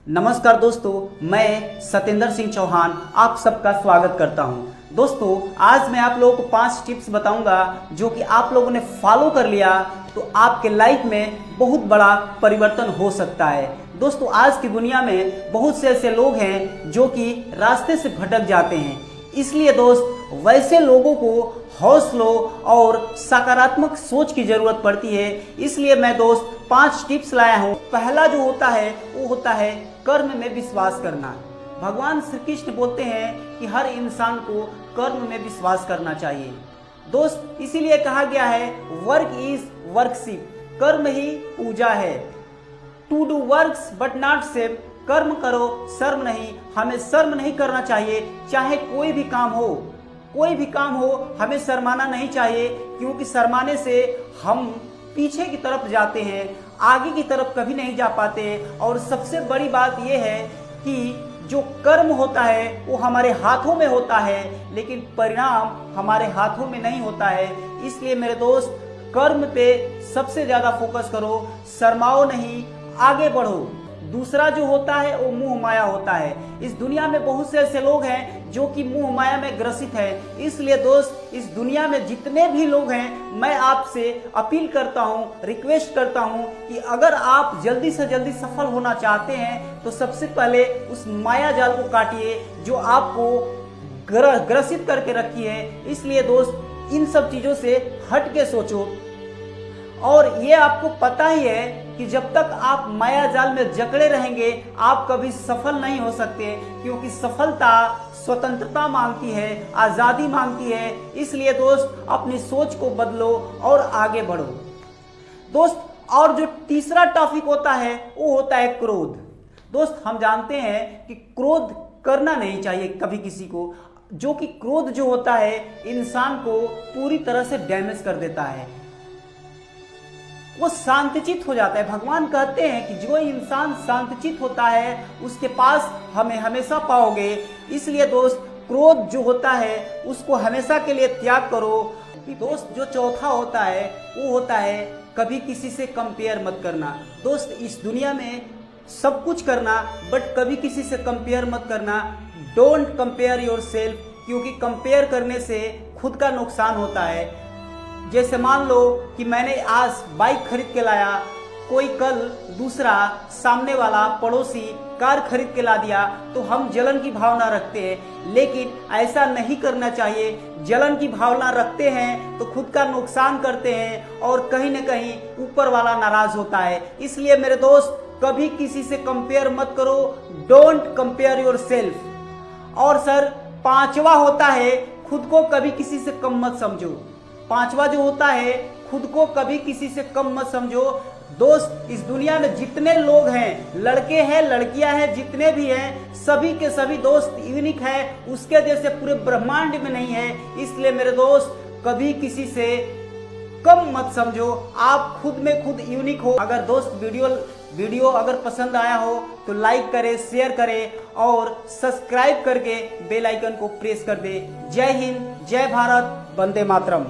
नमस्कार दोस्तों, मैं सत्येंद्र सिंह चौहान आप सबका स्वागत करता हूं। दोस्तों, आज मैं आप लोगों को 5 टिप्स बताऊंगा जो कि आप लोगों ने फॉलो कर लिया तो आपके लाइफ में बहुत बड़ा परिवर्तन हो सकता है। दोस्तों, आज की दुनिया में बहुत से ऐसे लोग हैं जो कि रास्ते से भटक जाते हैं, इसलिए दोस्त वैसे लोगों को हौसलों और सकारात्मक सोच की जरूरत पड़ती है। इसलिए मैं दोस्त 5 टिप्स लाया हूँ। पहला जो होता है वो होता है कर्म में विश्वास करना। भगवान श्री कृष्ण बोलते हैं कि हर इंसान को कर्म में विश्वास करना चाहिए। दोस्त, इसीलिए कहा गया है वर्क इज वर्कशिप, कर्म ही पूजा है। To do works but not same, कर्म करो शर्म नहीं। हमें शर्म नहीं करना चाहिए, चाहे कोई भी काम हो हमें शर्माना नहीं चाहिए, क्योंकि शर्माने से हम पीछे की तरफ जाते हैं, आगे की तरफ कभी नहीं जा पाते। और सबसे बड़ी बात यह है कि जो कर्म होता है वो हमारे हाथों में होता है, लेकिन परिणाम हमारे हाथों में नहीं होता है। इसलिए मेरे दोस्त, कर्म पे सबसे ज्यादा फोकस करो, शर्माओ नहीं, आगे बढ़ो। दूसरा जो होता है वो मोह माया होता है। इस दुनिया में बहुत से ऐसे लोग हैं जो कि मोह माया में ग्रसित हैं। इसलिए दोस्त, इस दुनिया में जितने भी लोग हैं, मैं आपसे अपील करता हूं, रिक्वेस्ट करता हूं कि अगर आप जल्दी से जल्दी सफल होना चाहते हैं तो सबसे पहले उस माया जाल को काटिए जो आपको ग्रसित करके रखी है। इसलिए दोस्त, इन सब चीजों से हट के सोचो। और ये आपको पता ही है कि जब तक आप माया जाल में जकड़े रहेंगे आप कभी सफल नहीं हो सकते, क्योंकि सफलता स्वतंत्रता मांगती है, आजादी मांगती है। इसलिए दोस्त, अपनी सोच को बदलो और आगे बढ़ो। दोस्त, और जो तीसरा टॉपिक होता है वो होता है क्रोध। दोस्त, हम जानते हैं कि क्रोध करना नहीं चाहिए कभी किसी को, जो कि क्रोध जो होता है इंसान को पूरी तरह से डैमेज कर देता है, वो शांतचित हो जाता है। भगवान कहते हैं कि जो इंसान शांतचित होता है उसके पास हमें हमेशा पाओगे। इसलिए दोस्त, क्रोध जो होता है उसको हमेशा के लिए त्याग करो। दोस्त, जो चौथा होता है वो होता है कभी किसी से कंपेयर मत करना। दोस्त, इस दुनिया में सब कुछ करना बट कभी किसी से कंपेयर मत करना। डोंट कंपेयर योरसेल्फ, क्योंकि कंपेयर करने से खुद का नुकसान होता है। जैसे मान लो कि मैंने आज बाइक खरीद के लाया, कोई कल दूसरा सामने वाला पड़ोसी कार खरीद के ला दिया, तो हम जलन की भावना रखते हैं, लेकिन ऐसा नहीं करना चाहिए। जलन की भावना रखते हैं तो खुद का नुकसान करते हैं और कहीं न कहीं ऊपर वाला नाराज होता है। इसलिए मेरे दोस्त, कभी किसी से कंपेयर मत करो। Don't compare yourself. और सर, 5वां होता है खुद को कभी किसी से कम मत समझो। 5वां जो होता है, खुद को कभी किसी से कम मत समझो। दोस्त, इस दुनिया में जितने लोग हैं, लड़के हैं लड़कियां हैं, जितने भी हैं, सभी के सभी दोस्त यूनिक हैं, उसके जैसे पूरे ब्रह्मांड में नहीं है। इसलिए मेरे दोस्त, कभी किसी से कम मत समझो, आप खुद में खुद यूनिक हो। अगर दोस्त वीडियो अगर पसंद आया हो तो लाइक करें, शेयर करें और सब्सक्राइब करके बेल आइकन को प्रेस कर दे। जय हिंद, जय भारत, वंदे मातरम।